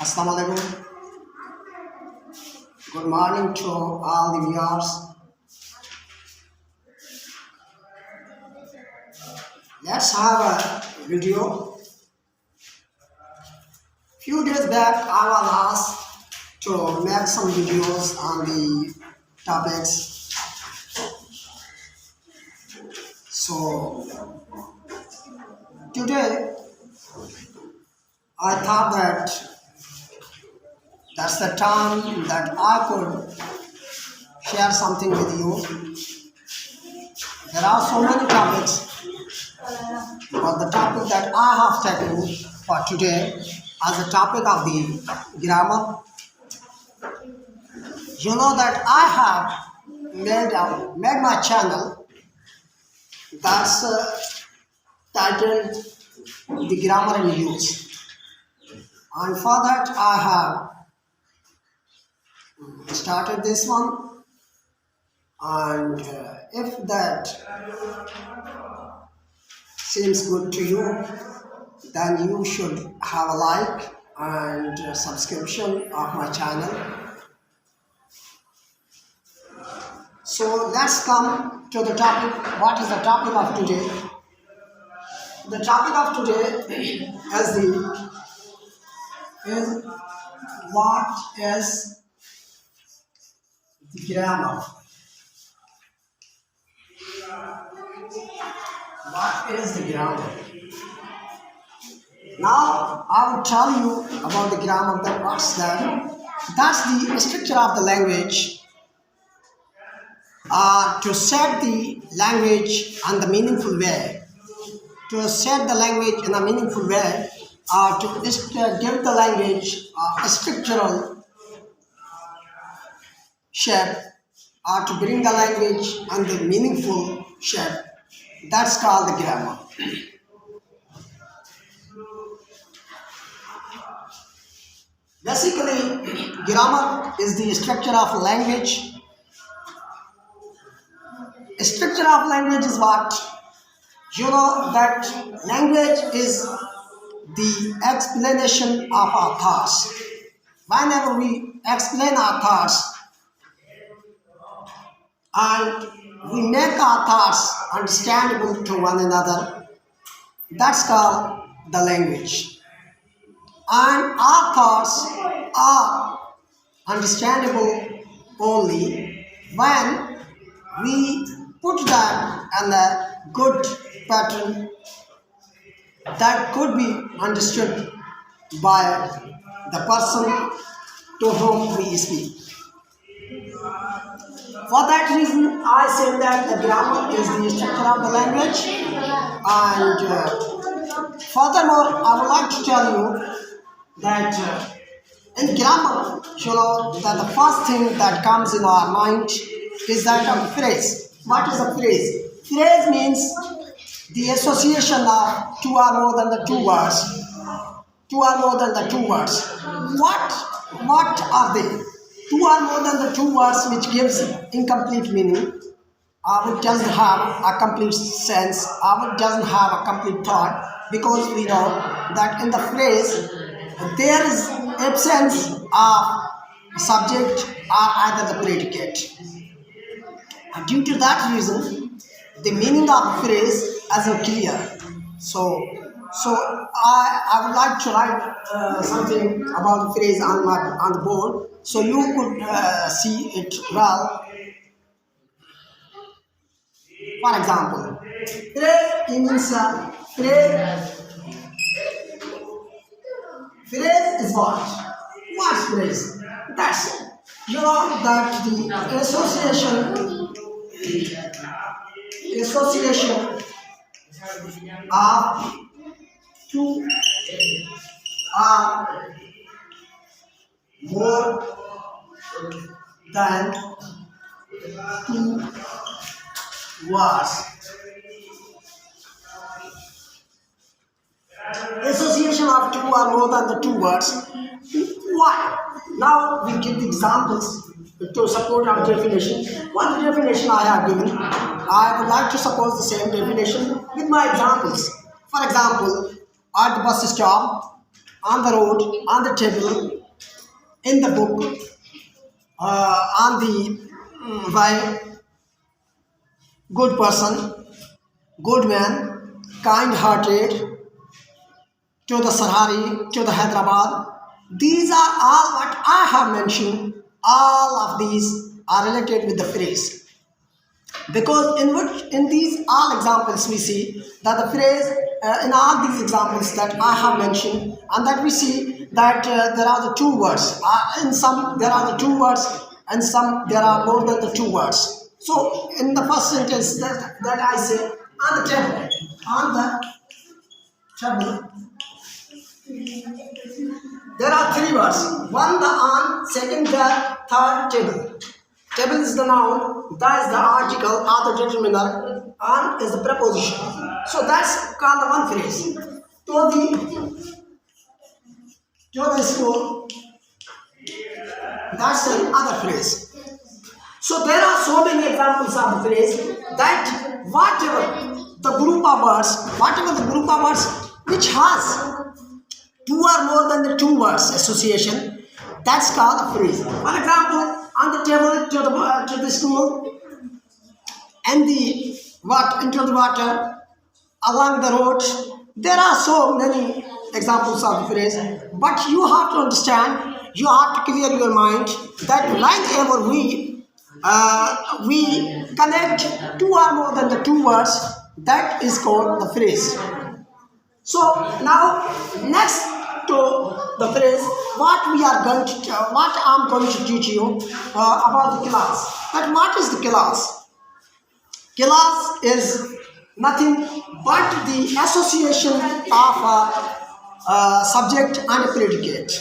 Assalamu alaikum. Good morning to all the viewers. Let's have a video. Few days back, I was asked to make some videos on the topics. So today, I thought that that's the time that I could share something with you. There are so many topics, but the topic that I have taken for today as the topic of the grammar. You know that I have made my channel that's titled The Grammar in Use. And for that I have started this one, and if that seems good to you, then you should have a like and subscription of my channel. So let's come to the topic. What is the topic of today? The topic of today is what is the grammar. What is the grammar? Now I will tell you about the grammar. That what's that? That's the structure of the language to set the language in the meaningful way. To set the language in a meaningful way, to give the language a structural shape, or to bring the language in the meaningful shape. That's called the grammar. Basically, grammar is the structure of language. Structure of language is what? You know that language is the explanation of our thoughts. Whenever we explain our thoughts and we make our thoughts understandable to one another, that's called the language. And our thoughts are understandable only when we put them in a good pattern that could be understood by the person to whom we speak. For that reason, I said that the grammar is the structure of the language. And furthermore, I would like to tell you that in grammar, you know that the first thing that comes in our mind is that of the phrase. What is a phrase? Phrase means the association of two or more than the two words. Two or more than the two words. What are they? Two or more than the two words which gives incomplete meaning, or it doesn't have a complete sense, or it doesn't have a complete thought, because we know that in the phrase there is absence of subject or either the predicate. And due to that reason, the meaning of the phrase isn't clear. So I would like to write something about the phrase on the board, so you could see it well. For example, phrase means phrase is what? What's phrase? That's it. You know that the association of two or more than two words. Association of two or more than the two words. Why? Now we give the examples to support our definition. One definition I have given, I would like to suppose the same definition with my examples. For example, at the bus stop, on the road, on the table, in the book, on the way, good person, good man, kind-hearted, to the Sarhari, to the Hyderabad. These are all what I have mentioned. All of these are related with the phrase. Because in these all examples we see that the phrase in all these examples that I have mentioned, and that we see that there are the two words. In some there are the two words, and some there are more than the two words. So in the first sentence that I say on the table, on the table, there are three words. One the on, second the, third table. Table is the noun, that is the article or the determiner, on is the preposition. So that's called the one phrase. To the school, that's another phrase. So there are so many examples of the phrase that whatever the group of words which has two or more than the two words association, that's called a phrase. For example, on the table, to the stool, and the what into the water, along the road. There are so many examples of the phrase, but you have to understand, you have to clear your mind that whenever we connect two or more than the two words, that is called the phrase. So now next to the phrase, what I'm going to teach you about the class. That what is the class? Class is nothing but the association of a subject and a predicate.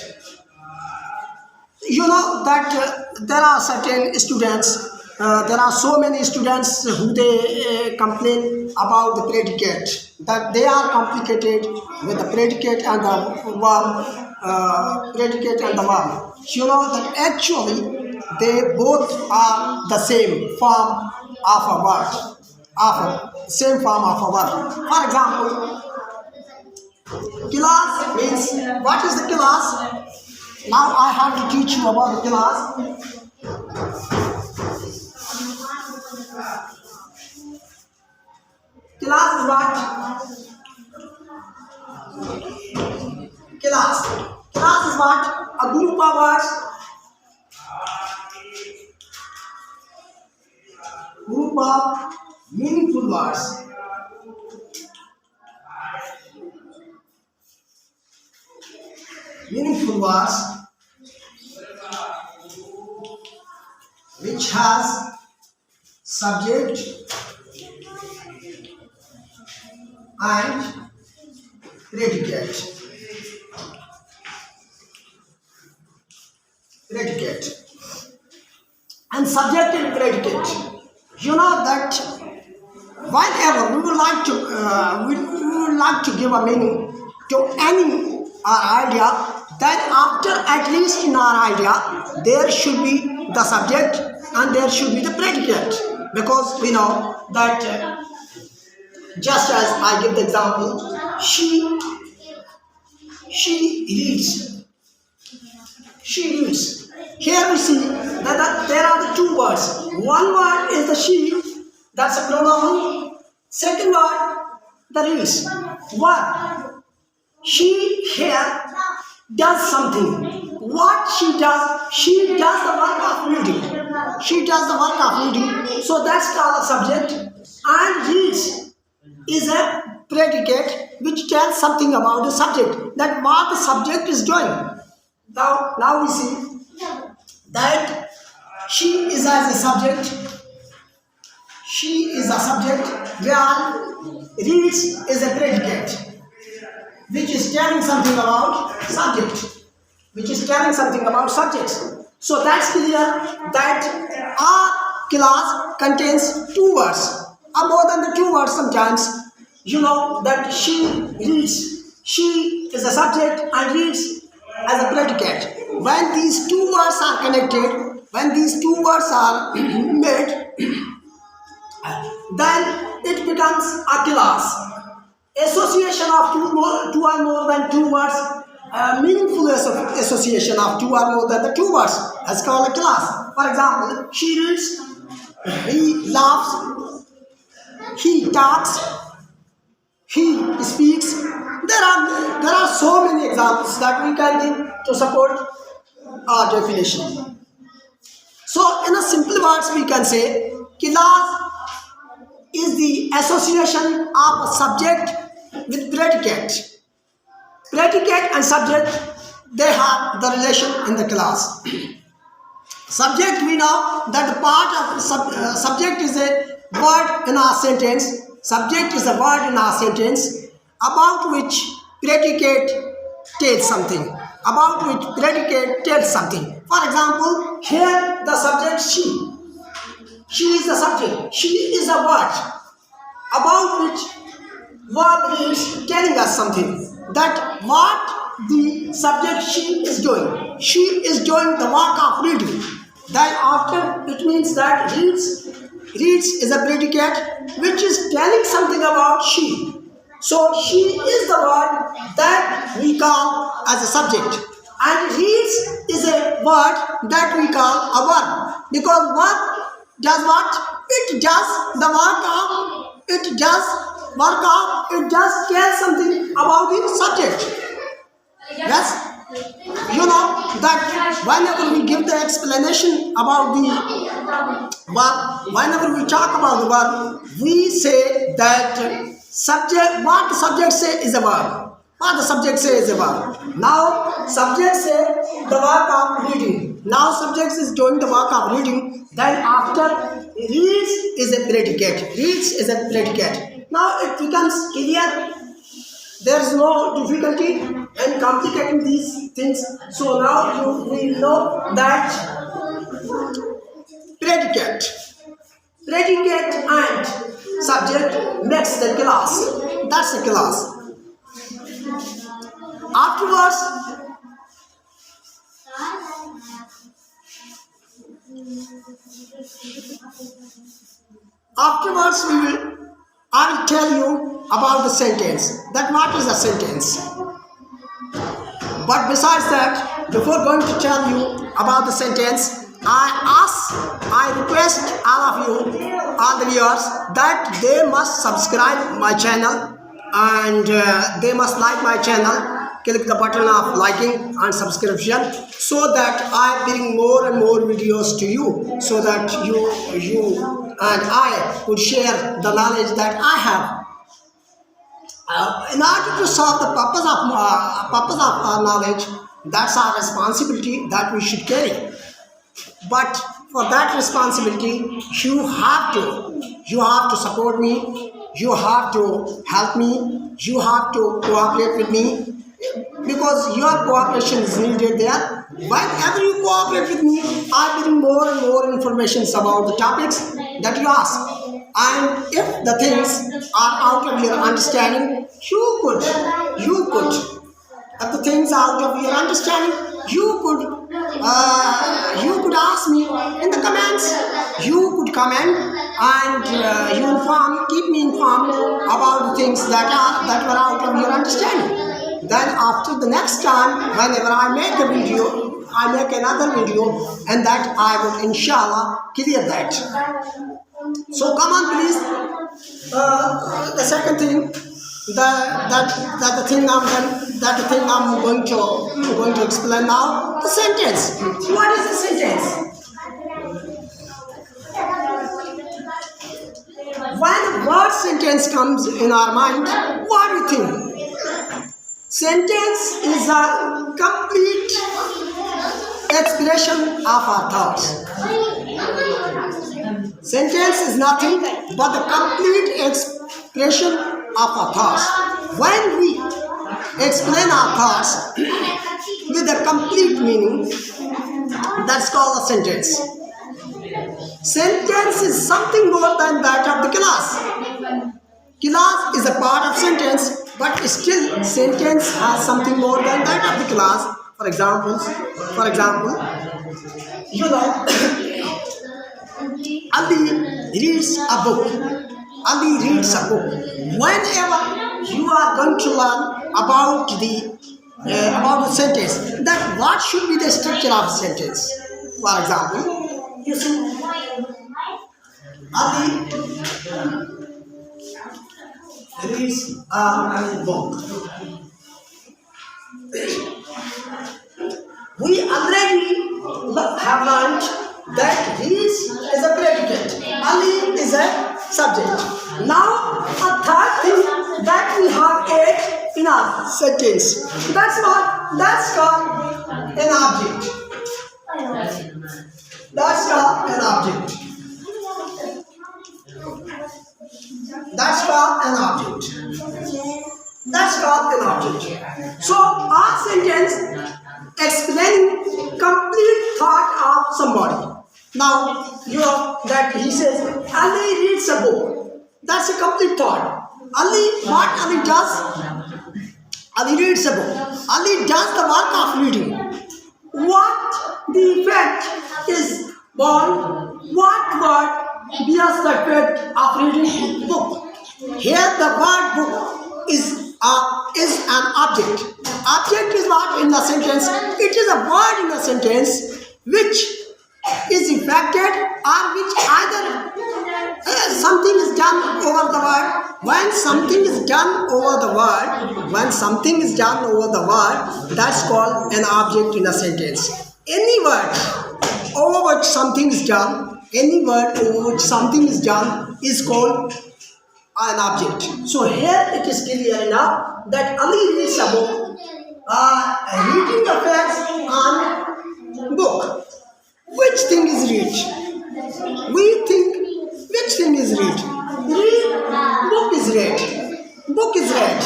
You know that there are certain students, there are so many students who they complain about the predicate, that they are complicated with the predicate and the verb, You know that actually they both are the same form of a word, same form of a word. For example, class means, what is the class? Now I have to teach you about the class. Class is what? Class is what? A group of words. Group of meaningful words. Meaningful words which has subject and predicate. And subject and predicate. You know that whenever we would like to give a meaning to any idea, then after at least in our idea there should be the subject and there should be the predicate, because we know that just as I give the example, she reads. Here we see that there are the two words. One word is the she, that's a pronoun. Second word, the reads. What? She here does something. What she does the work of reading. So that's called a subject. And reads is a predicate which tells something about the subject, that what the subject is doing. Now we see that she is as a subject. She is a subject, where reads is a predicate, which is telling something about subjects. So that's clear that our class contains two words, or more than the two words sometimes. You know that she reads. She is a subject and reads as a predicate. When these two words are connected, when these two words are made, then it becomes a class. Association of two or more than two words a meaningful association of two or more than the two words is called a class. For example, she reads, he laughs, he talks, he speaks. There are so many examples that we can give to support our definition. So, in a simple words, we can say class is the association of a subject with predicate. Predicate and subject, they have the relation in the class. Subject, we know that the part of subject is a word in our sentence. Subject is a word in our sentence about which predicate tells something. About which predicate tells something. For example, here the subject she. She is the subject. She is a word about which verb is telling us something. That what the subject she is doing. She is doing the work of reading. Then after it means that reads. Reads is a predicate which is telling something about she. So she is the word that we call as a subject. And reads is a word that we call a verb. Because verb does what? It does the work of, it does tell something about the subject. Yes? You know that whenever we give the explanation about the verb, whenever we talk about the verb, we say that subject, what the subject say is a verb. What the subject say is a verb. Now, subject say the work of reading. Now, subject is doing the work of reading. Then after, reads is a predicate. Reads is a predicate. Now, it becomes clear. There is no difficulty in complicating these things. So now you will know that predicate and subject makes the class. That's the class. Afterwards I will tell you about the sentence. That what is a sentence. But besides that, before going to tell you about the sentence, I request all of you, all the viewers, that they must subscribe my channel and they must like my channel. Click the button of liking and subscription so that I bring more and more videos to you, so that you and I could share the knowledge that I have. In order to solve the purpose of our knowledge, that's our responsibility that we should carry. But for that responsibility, you have to support me, you have to help me, you have to cooperate with me, because your cooperation is needed there. Whenever you cooperate with me, I bring more and more information about the topics that you ask. And if the things are out of your understanding, you could, if the things are out of your understanding, you could ask me in the comments. You could comment and keep me informed about the things that were out of your understanding. Then after the next time, whenever I make a video, I make another video, and that I will inshallah clear that. So come on, please. The second thing, the thing I'm going to explain now. The sentence. What is the sentence? When word sentence comes in our mind, what do you think? Sentence is a complete expression of our thoughts. Sentence is nothing but the complete expression of our thoughts. When we explain our thoughts with a complete meaning, that's called a sentence. Sentence is something more than that of the class. Class is a part of sentence, but still sentence has something more than that of the class. For example, you know, Ali reads a book. Ali reads a book. Whenever you are going to learn about the about the sentence, that what should be the structure of sentence. For example, you see, Ali reads a book. We already have learned that reads is a predicate, Ali is a subject. Now a third thing that we have added in our sentence, that's called an object. That's called an object. That's called an object. That's called an object. So our sentence explaining complete thought of somebody. Now you know that he says Ali reads a book. That's a complete thought. What Ali does? Ali reads a book. Ali does the work of reading. What the effect is born? What word bears the effect of reading book? Here the word book is an object. Object is what in the sentence? It is a word in the sentence which is affected or which either something is done over the word. When something is done over the word, that's called an object in a sentence. Any word over which something is done, is called an object. So here it is clear enough that Ali reads a book, reading the facts on book. Which thing is read? We think which thing is read? Book is read. Book is read.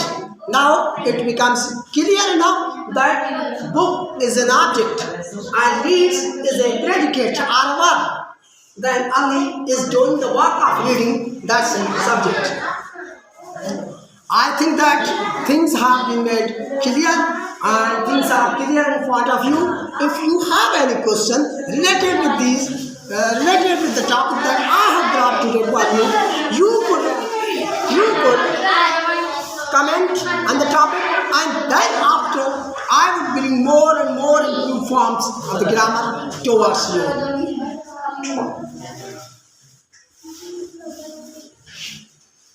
Now it becomes clear enough that book is an object and reads is a predicate or a verb. Then Ali is doing the work of reading, that's a subject. I think that things have been made clear and things are clear in front of you. If you have any question related with the topic that I have brought today for you could comment on the topic, and then after I would bring more and more improved forms of the grammar towards you.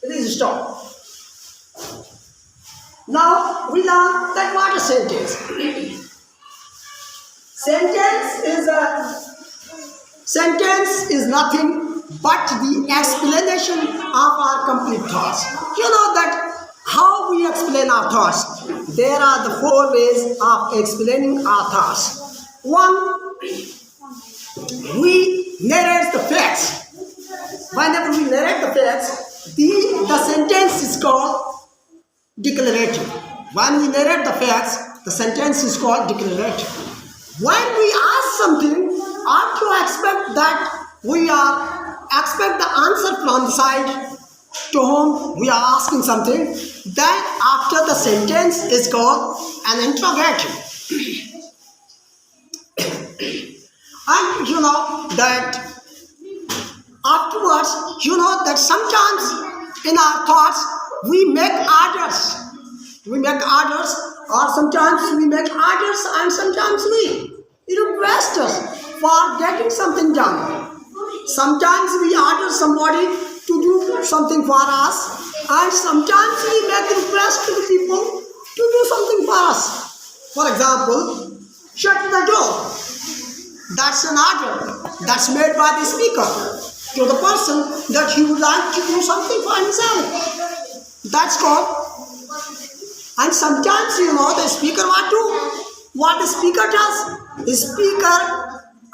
Please stop. Now we learn that what a sentence. Sentence is nothing but the explanation of our complete thoughts. You know that how we explain our thoughts. There are the 4 ways of explaining our thoughts. 1, we narrate the facts. Whenever we narrate the facts, the sentence is called declarative. When we narrate the facts, the sentence is called declarative. When we ask something, ought to expect the answer from the side to whom we are asking something. Then after the sentence is called an interrogative. And you know that afterwards, you know that sometimes in our thoughts we make orders. Or sometimes we make orders and sometimes we request us for getting something done. Sometimes we order somebody to do something for us, and sometimes we make request to the people to do something for us. For example, shut the door. That's an order that's made by the speaker to the person that he would like to do something for himself. That's called. And sometimes you know the speaker what the speaker does. The speaker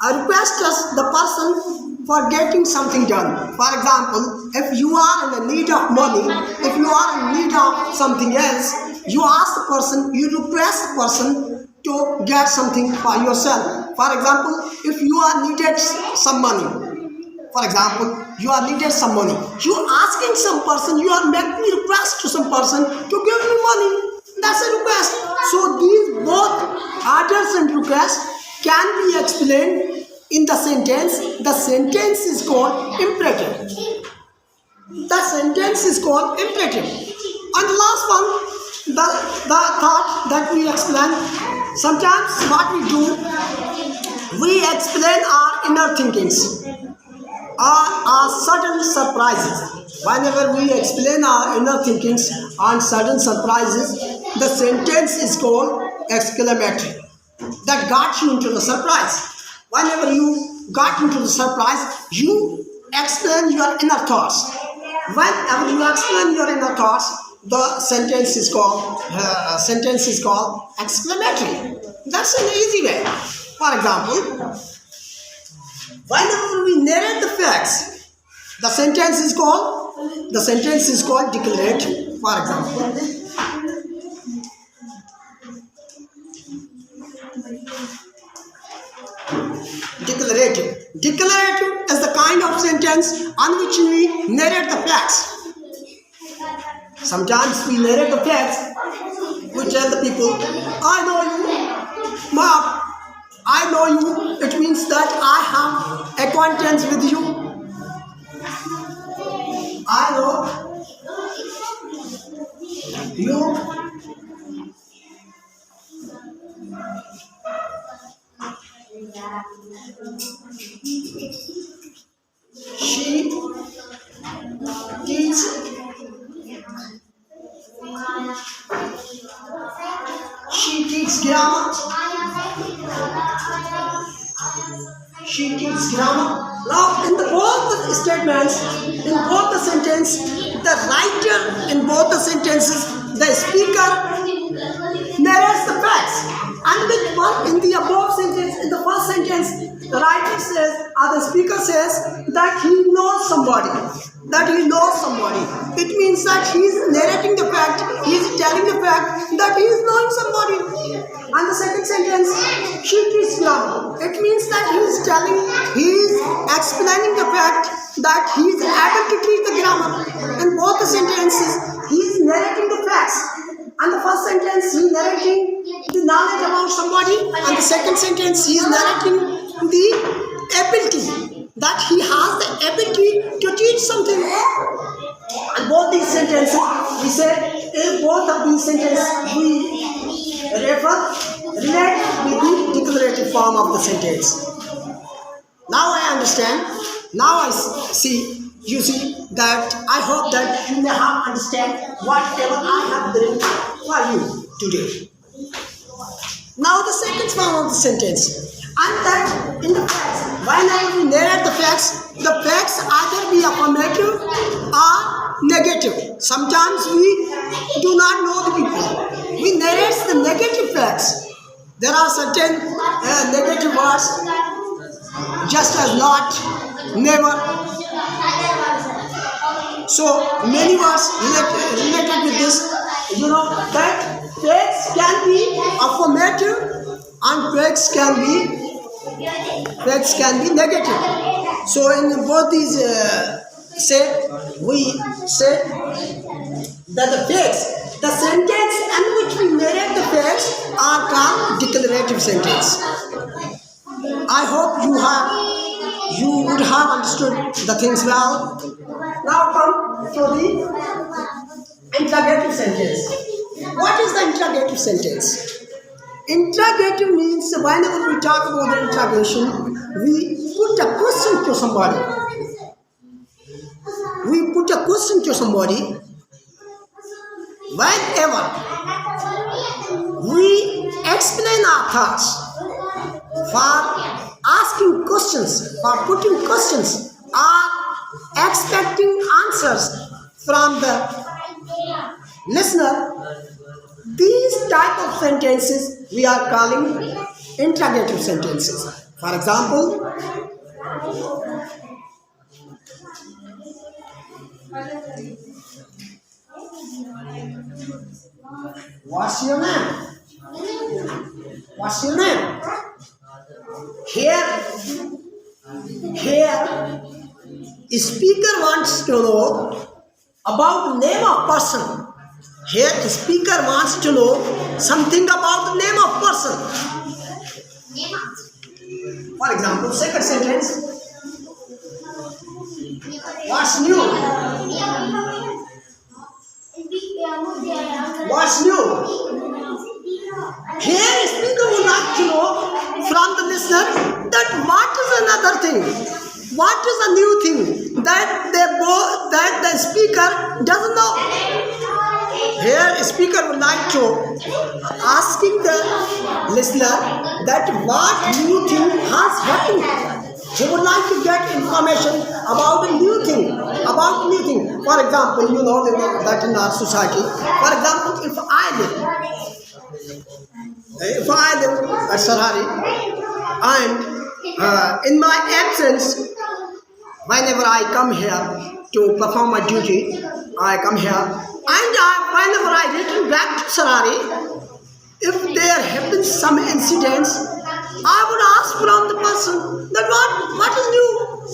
requests us the person for getting something done. For example, if you are in the need of money, if you are in need of something else, you ask the person, you request the person to get something for yourself. For example, if you are needed some money, you are asking some person, you are making a request to some person to give you money. That's a request. So these both orders and requests can be explained in the sentence. The sentence is called imperative. And the last one, the thought that we explain. Sometimes what we do, we explain our inner thinkings or our sudden surprises. Whenever we explain our inner thinkings on sudden surprises, the sentence is called exclamatory. That got you into the surprise. Whenever you got into the surprise, you explain your inner thoughts. Whenever you explain your inner thoughts, the sentence is called exclamatory. That's an easy way. For example, whenever we narrate the facts, the sentence is called declarative. For example, declarative. Declarative is the kind of sentence on which we narrate the facts. Sometimes we narrate the facts. We tell the people, I know you, Mom. I know you. It means that I have acquaintance with you. I know you. She teaches. She teaches grammar. She teaches grammar. Now, in both the statements, in both the sentence, the writer in both the sentences, the speaker narrates the facts. And with one in the above sentence, in the first sentence, the writer says, or the speaker says that he knows somebody. That he knows somebody. It means that he is narrating the fact, he is telling the fact that he is knowing somebody. And the second sentence, she teaches grammar. It means that he is explaining the fact that he is able to teach the grammar. In both the sentences, he is narrating the facts. And the first sentence, he is narrating the knowledge about somebody. And the second sentence, he is narrating the ability, that he has the ability to teach something. And both these sentences, we say, in both of these sentences, we relate with the declarative form of the sentence. Now I understand. Now I see. You see that I hope that you may have understand whatever I have written for you today. Now the second form of the sentence. And that in the facts, whenever we narrate the facts either be affirmative or negative. Sometimes we do not know the people. We narrate the negative facts. There are certain negative words, just as not, never. So many words related with this. You know that facts can be affirmative and facts can be negative. So in both these we say that the facts, the sentence in which we narrate the facts are called declarative sentence. I hope you would have understood the things well. Now come to the interrogative sentence. What is the interrogative sentence? Interrogative means whenever we talk about the interrogation, we put a question to somebody. We put a question to somebody. Whenever we explain our thoughts, for asking questions, for putting questions, or expecting answers from the listener, these type of sentences we are calling interrogative sentences. For example, what's your name? What's your name? Here, a speaker wants to know about the name of person. Here, a speaker wants to know something about the name of person. For example, second sentence. What's new? What's What's new? Here, speaker would like to know from the listener that what is another thing? What is a new thing that the speaker doesn't know? Here, speaker would like to asking the listener that what new thing has happened. He would like to get information about a new thing, For example, you know that in our society. For example, if I live at Sarari and in my absence, whenever I come here to perform my duty, I come here and whenever I return back to Sarari, if there happens some incidents, I would ask from the person that what is new.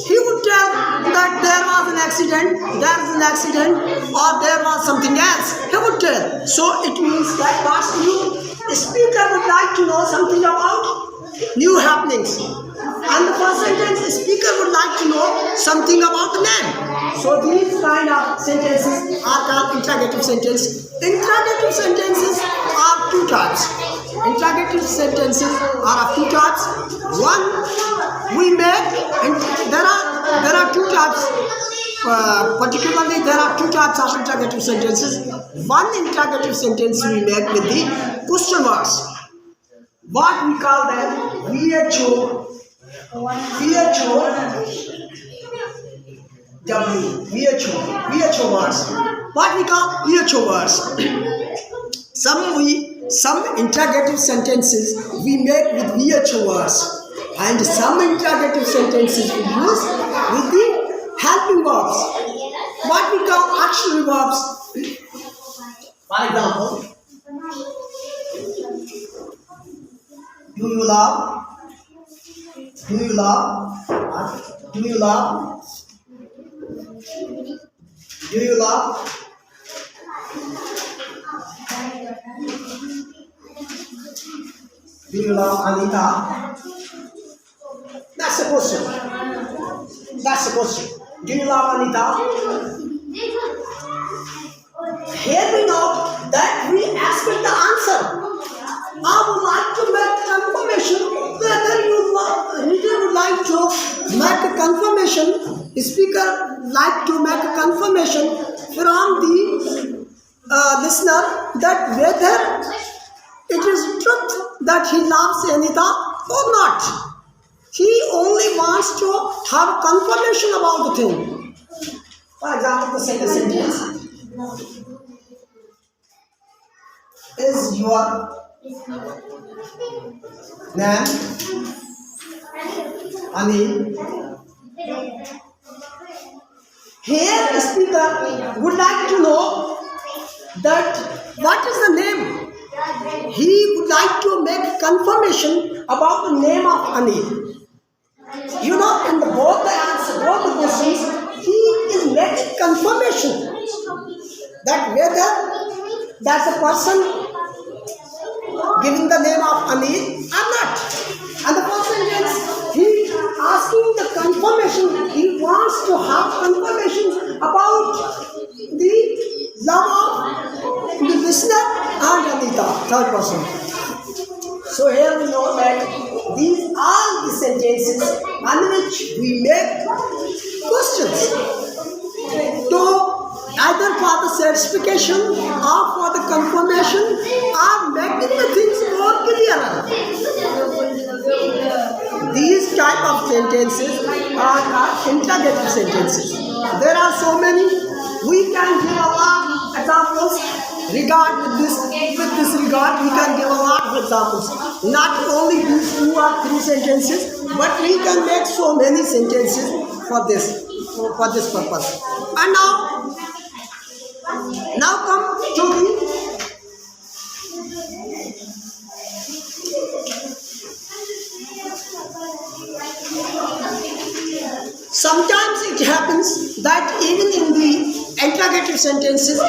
He would tell that there was an accident, or there was something else. He would tell. So it means that what's new. The speaker would like to know something about new happenings. And the first sentence, the speaker would like to know something about the name. So these kind of sentences are called interrogative sentences. Interrogative sentences are two types. Interrogative sentences are of two types. One we make, and there are two types. Particularly, there are two types of interrogative sentences. One interrogative sentence we make with the question words. What we call them VHO words. What we call VHO words. Some interrogative sentences we make with VHO words, and some interrogative sentences we use with the helping verbs. What we call auxiliary verbs. For example, do you love? Do you love? Do you love? Do you love? Do you love Anita? That's the question. Do you love Anita? Here we know that we expect the answer. I would like to make confirmation whether reader would like to make a confirmation. The speaker like to make a confirmation from the listener that whether it is truth that he loves Anita or not. He only wants to have confirmation about the thing. For example, the second sentence is your name Anil. Here the speaker would like to know that what is the name. He would like to make confirmation about the name of Anil. You know, in both the questions, he is making confirmation that whether that's a person giving the name of Anil or not. And the first sentence, he asking the confirmation. He wants to have confirmation about the love of the listener and Anita, third person. So here we know that these are the sentences on which we make questions to either for the certification or for the confirmation or making the things more clearer. These type of sentences are interrogative sentences. There are so many. We can give a lot of examples. With this regard, we can give a lot of examples. Not only these 2 or 3 sentences, but we can make so many sentences for this purpose. And now come to the sometimes it happens that even in the interrogative sentences,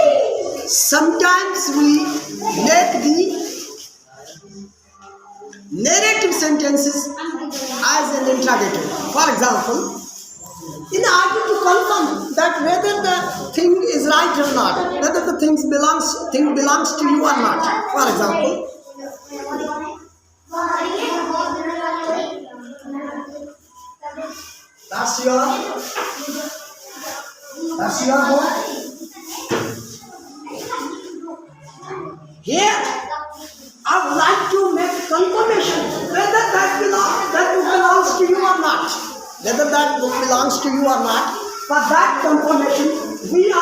sometimes we make the narrative sentences as an interrogative. For example, in order to confirm that whether the thing is right or not, whether the thing belongs to you or not. For example, that's your home. Here, I would like to make confirmation whether that book belongs to you or not. Whether that book belongs to you or not. For that confirmation, we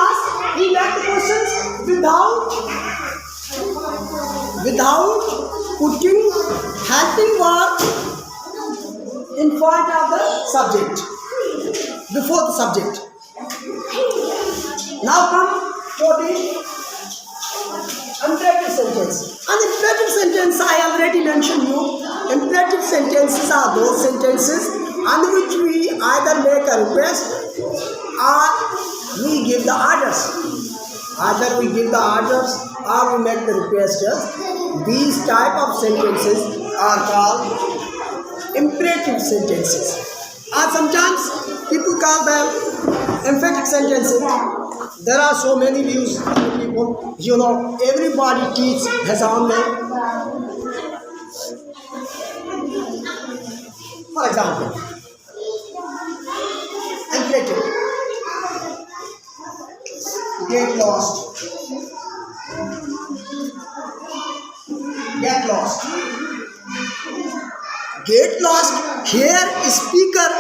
make the questions without putting helping word in front of the subject, before the subject. Now come for the imperative sentence. An imperative sentence, I already mentioned you. Imperative sentences are those sentences on which we either make a request or we give the orders. Either we give the orders or we make the requests. These type of sentences are called imperative sentences. Or sometimes people call them emphatic sentences. There are so many views of people. Everybody teaches his own way. For example, imperative. Get lost. Get lost. Get lost. Here, speaker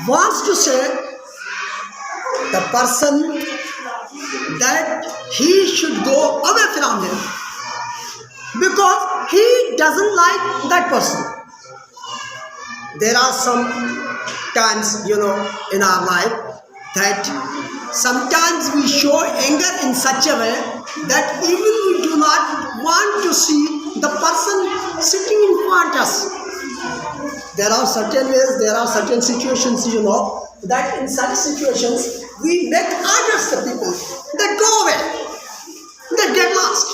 wants to say the person that he should go away from him because he doesn't like that person. There are some times, in our life that sometimes we show anger in such a way that even we do not want to see the person sitting in front of us. There are certain ways, there are certain situations, that in such situations we make orders to people that go away, that get lost.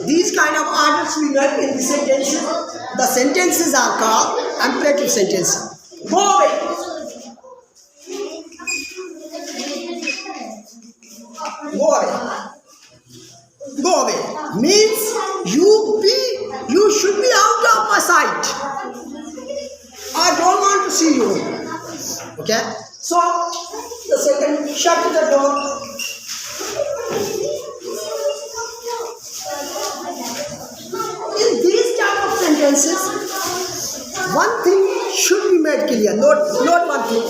These kind of orders we make in the sentences. The sentences are called imperative sentences. Go away. Go away. Go away means you should be out of my sight. I don't want to see you. Okay? So the second, shut the door. In these type of sentences, one thing should be made clear. Not one thing.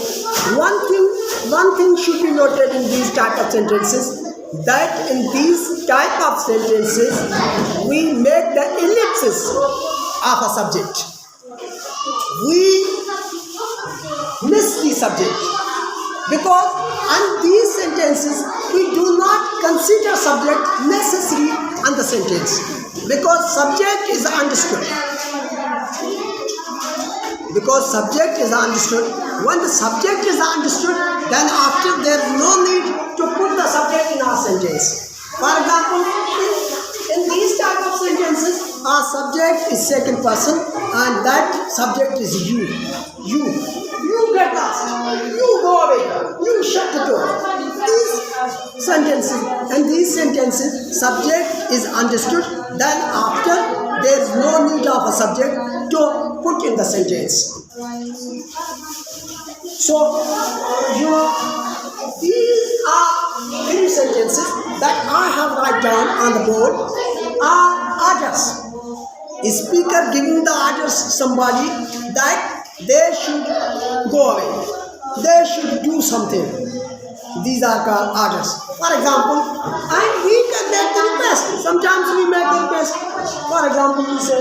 One thing should be noted in these type of sentences, that in these type of sentences we make the ellipsis of a subject. We miss the subject because in these sentences we do not consider subject necessary on the sentence, because subject is understood. Because subject is understood. When the subject is understood, then after there is no need to put the subject in our sentence. For example, in these type of sentences, our subject is second person and that subject is you. You get lost. You go away. You shut the door. These sentences, subject is understood. Then after, there is no need of a subject to put in the sentence. So, these are three sentences that I have write down on the board are orders. A speaker giving the orders to somebody that they should go away. They should do something. These are called orders. For example, and we can make the request. Sometimes we make the request. For example, we say,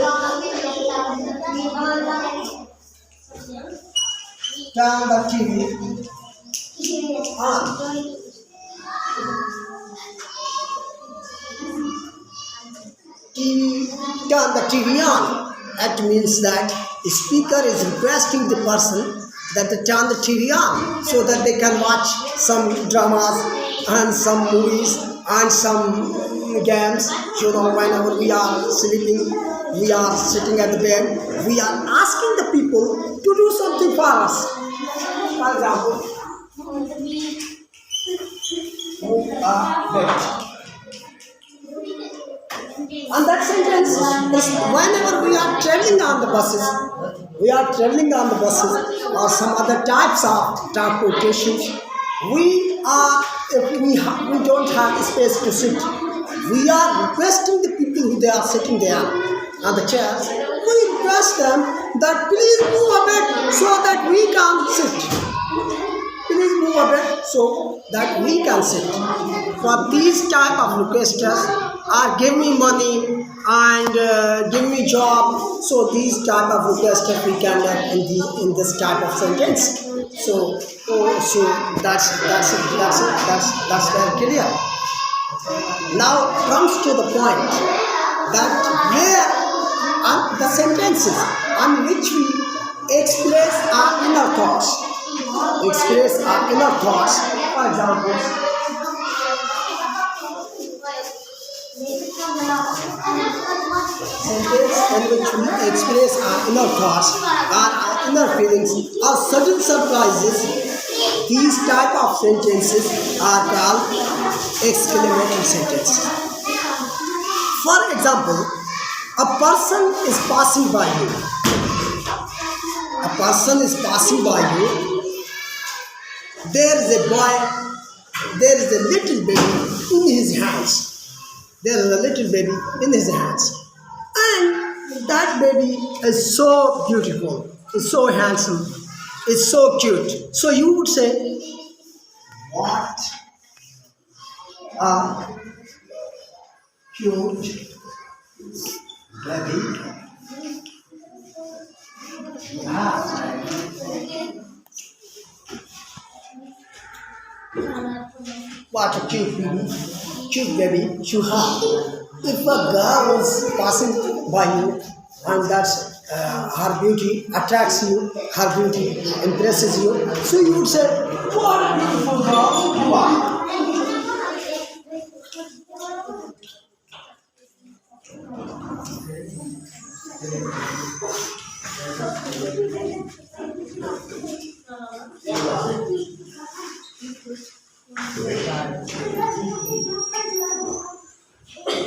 turn the TV on. Turn the TV on. That means that the speaker is requesting the person that they turn the TV on so that they can watch some dramas and some movies and some games. Whenever we are sleeping, we are sitting at the bed, we are asking the people to do something for us. For example, move a bit. And that sentence is whenever we are traveling on the buses, or some other types of transportations, we are, if we don't have space to sit, we are requesting the people who they are sitting there on the chairs, we request them that please move a bit so that we can sit. Please move a bit so that we can sit. For these type of requesters are give me money and give me job. So these type of requesters we can get in this type of sentence. So that's very clear. Now comes to the point that where are the sentences on which we express our inner thoughts. For example, sentence in which we express our inner thoughts and our inner feelings or sudden surprises. These type of sentences are called exclamatory sentences. For example, a person is passing by you. There is a boy, there is a little baby in his hands. And that baby is so beautiful, is so handsome, is so cute. So you would say, what a cute baby you have. What a cute baby you have. If a girl is passing by you and that's her beauty attracts you, her beauty impresses you, so you would say, what a beautiful girl you are.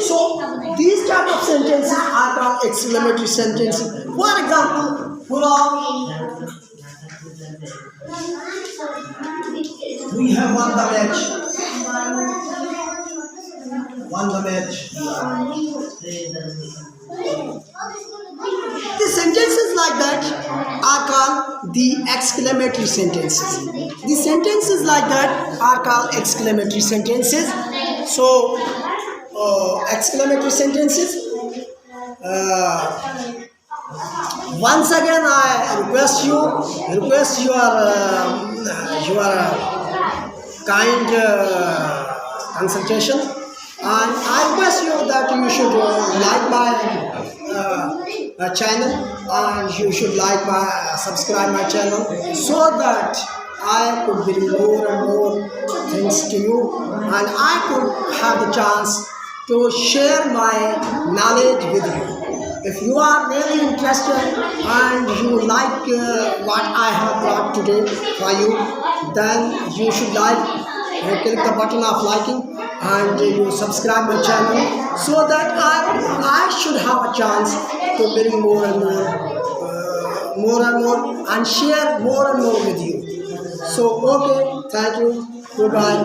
So these type of sentences are called exclamatory sentences. For example, we have won the match. The sentences like that are called the exclamatory sentences. The sentences like that are called exclamatory sentences. So, exclamatory sentences. Once again, I request your kind consultation, and I request you that you should like my channel, and you should subscribe my channel, so that I could bring more and more things to you, and I could have the chance to share my knowledge with you. If you are really interested and you like what I have brought today for you, then you should click the button of liking, and you subscribe my channel, so that I should have a chance to bring more and more and share more and more with you. So okay, thank you, goodbye.